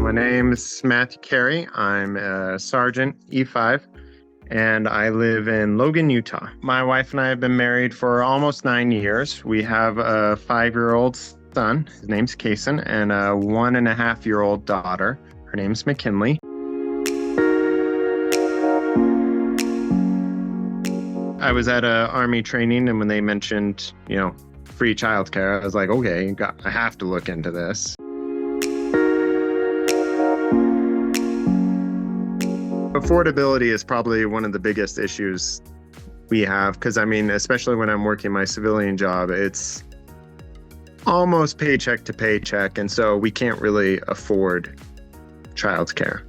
My name's Matthew Carey. I'm a Sergeant E5, and I live in Logan, Utah. My wife and I have been married for almost 9 years. We have a 5-year-old son. His name's Kason, and a 1.5-year-old daughter. Her name's McKinley. I was at a Army training, and when they mentioned, free childcare, I was like, okay, I have to look into this. Affordability is probably one of the biggest issues we have because, especially when I'm working my civilian job, it's almost paycheck to paycheck, and so we can't really afford childcare.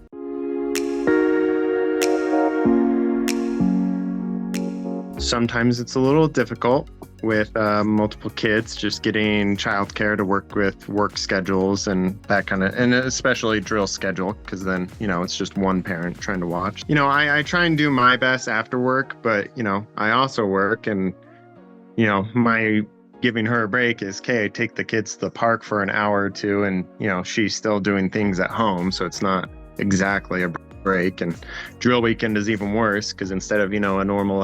Sometimes it's a little difficult with multiple kids, just getting childcare to work with work schedules and that kind of, and especially drill schedule, because then, it's just one parent trying to watch. I try and do my best after work, but, I also work, and, my giving her a break is, okay, take the kids to the park for an hour or two, and, she's still doing things at home, so it's not exactly a break. And drill weekend is even worse, because instead of, a normal,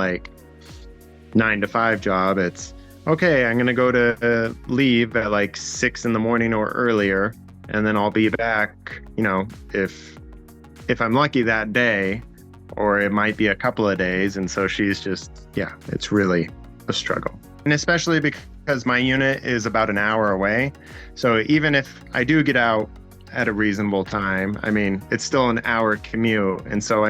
9-to-5 job, it's okay, I'm gonna go to leave at 6 in the morning or earlier, and then I'll be back, if I'm lucky that day, or it might be a couple of days. And so she's just, it's really a struggle. And especially because my unit is about an hour away, so even if I do get out at a reasonable time, it's still an hour commute. And so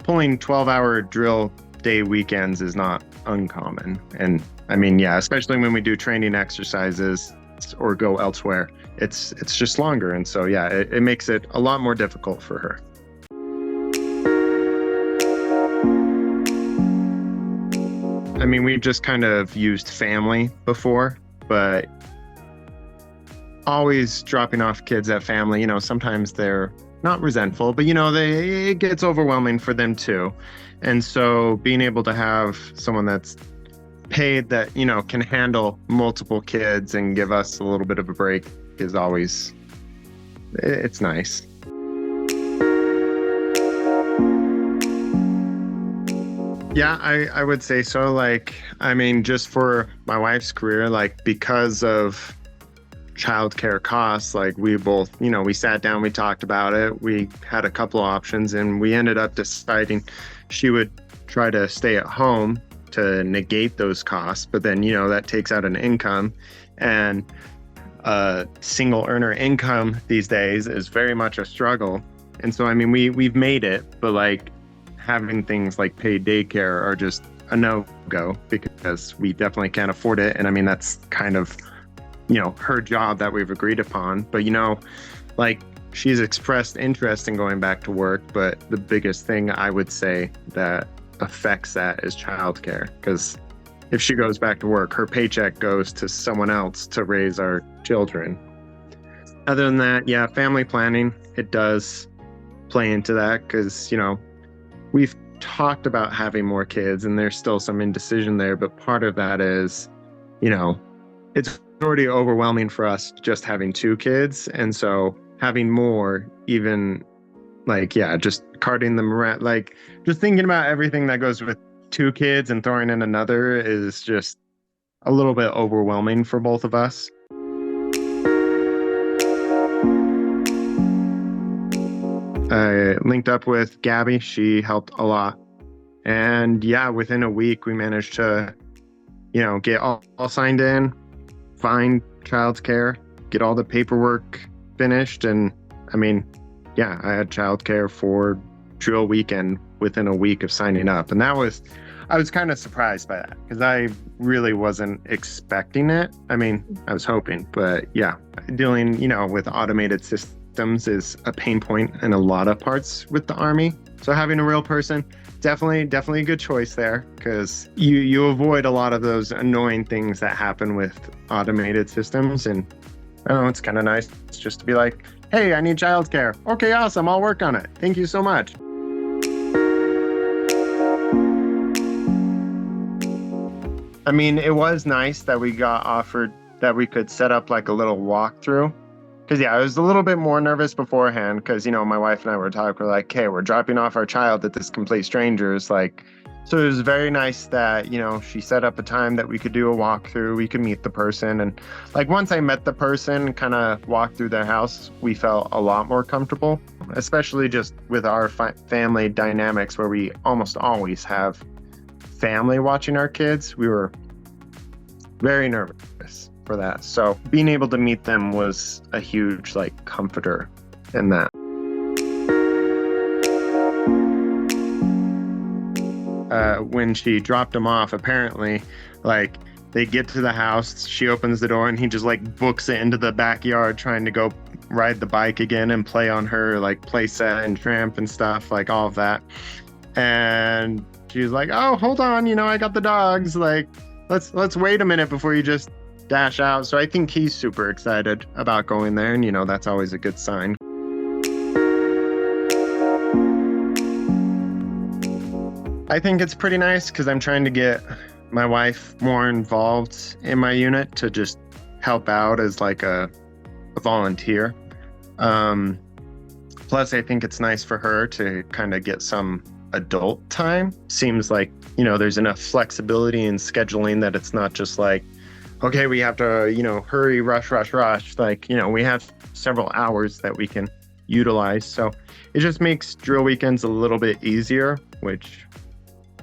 pulling 12-hour drill day weekends is not uncommon. And especially when we do training exercises or go elsewhere, it's just longer. And so, it makes it a lot more difficult for her. We've just kind of used family before, but always dropping off kids at family, sometimes they're not resentful, but it gets overwhelming for them too. And so being able to have someone that's paid that, can handle multiple kids and give us a little bit of a break is always, it's nice. Yeah, I would say so. Just for my wife's career, because of childcare costs, we both, we sat down, we talked about it, we had a couple of options, and we ended up deciding she would try to stay at home to negate those costs, but then, that takes out an income, and single earner income these days is very much a struggle. And so, we've made it, but having things like paid daycare are just a no-go because we definitely can't afford it. And that's kind of, her job that we've agreed upon. But, she's expressed interest in going back to work, but the biggest thing I would say that affects that is childcare. Because if she goes back to work, her paycheck goes to someone else to raise our children. Other than that, family planning, it does play into that because, we've talked about having more kids and there's still some indecision there, but part of that is, it's already overwhelming for us just having 2 kids. And so having more, even just carting them around, just thinking about everything that goes with 2 kids and throwing in another is just a little bit overwhelming for both of us. I linked up with Gabby. She helped a lot. And within a week, we managed to, get all signed in, find childcare, get all the paperwork finished. And I had childcare for drill weekend within a week of signing up. And I was kind of surprised by that because I really wasn't expecting it. I was hoping, but dealing, with automated systems is a pain point in a lot of parts with the Army. So having a real person, definitely a good choice there because you avoid a lot of those annoying things that happen with automated systems. And I don't know, it's kind of nice just to be like, hey, I need childcare. Okay, awesome. I'll work on it. Thank you so much. It was nice that we got offered that we could set up a little walkthrough Because yeah, I was a little bit more nervous beforehand because, my wife and I were talking, we're like, hey, we're dropping off our child at this complete stranger's. Like, so it was very nice that, she set up a time that we could do a walkthrough, we could meet the person. And like once I met the person, kind of walked through their house, we felt a lot more comfortable, especially just with our family dynamics where we almost always have family watching our kids. We were very nervous for that. So being able to meet them was a huge like comforter in that. When she dropped him off, apparently, like they get to the house, she opens the door and he just like books it into the backyard trying to go ride the bike again and play on her like play set and tramp and stuff, like all of that. And she's like, oh, hold on, I got the dogs. Like, let's wait a minute before you just dash out. So I think he's super excited about going there. And, that's always a good sign. I think it's pretty nice because I'm trying to get my wife more involved in my unit to just help out as like a volunteer. Plus, I think it's nice for her to kind of get some adult time. Seems like, there's enough flexibility in scheduling that it's not just like, okay, we have to, hurry, rush. Like, we have several hours that we can utilize. So it just makes drill weekends a little bit easier, which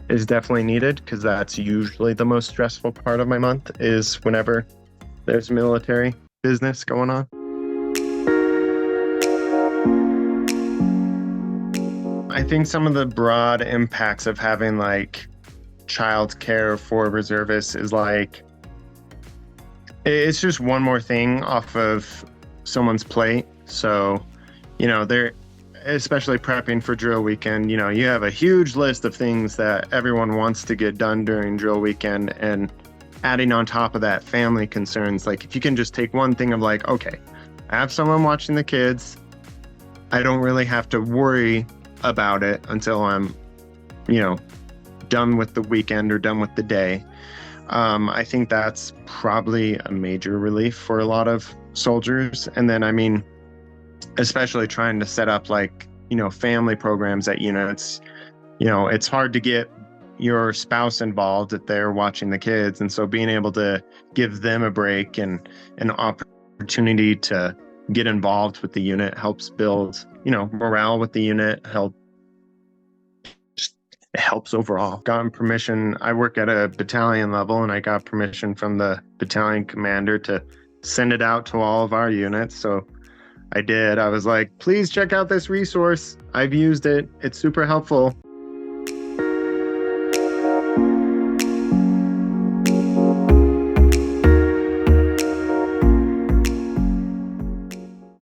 is definitely needed because that's usually the most stressful part of my month is whenever there's military business going on. I think some of the broad impacts of having like childcare for reservists is like, it's just one more thing off of someone's plate. So, they're especially prepping for drill weekend, you have a huge list of things that everyone wants to get done during drill weekend, and adding on top of that family concerns. Like if you can just take one thing of like, okay, I have someone watching the kids. I don't really have to worry about it until I'm, done with the weekend or done with the day. I think that's probably a major relief for a lot of soldiers. And then, especially trying to set up like, family programs at units, it's hard to get your spouse involved if they're watching the kids. And so being able to give them a break and an opportunity to get involved with the unit helps build, morale with the unit, it helps overall. Gotten permission. I work at a battalion level and I got permission from the battalion commander to send it out to all of our units. So I did. I was like, please check out this resource. I've used it. It's super helpful.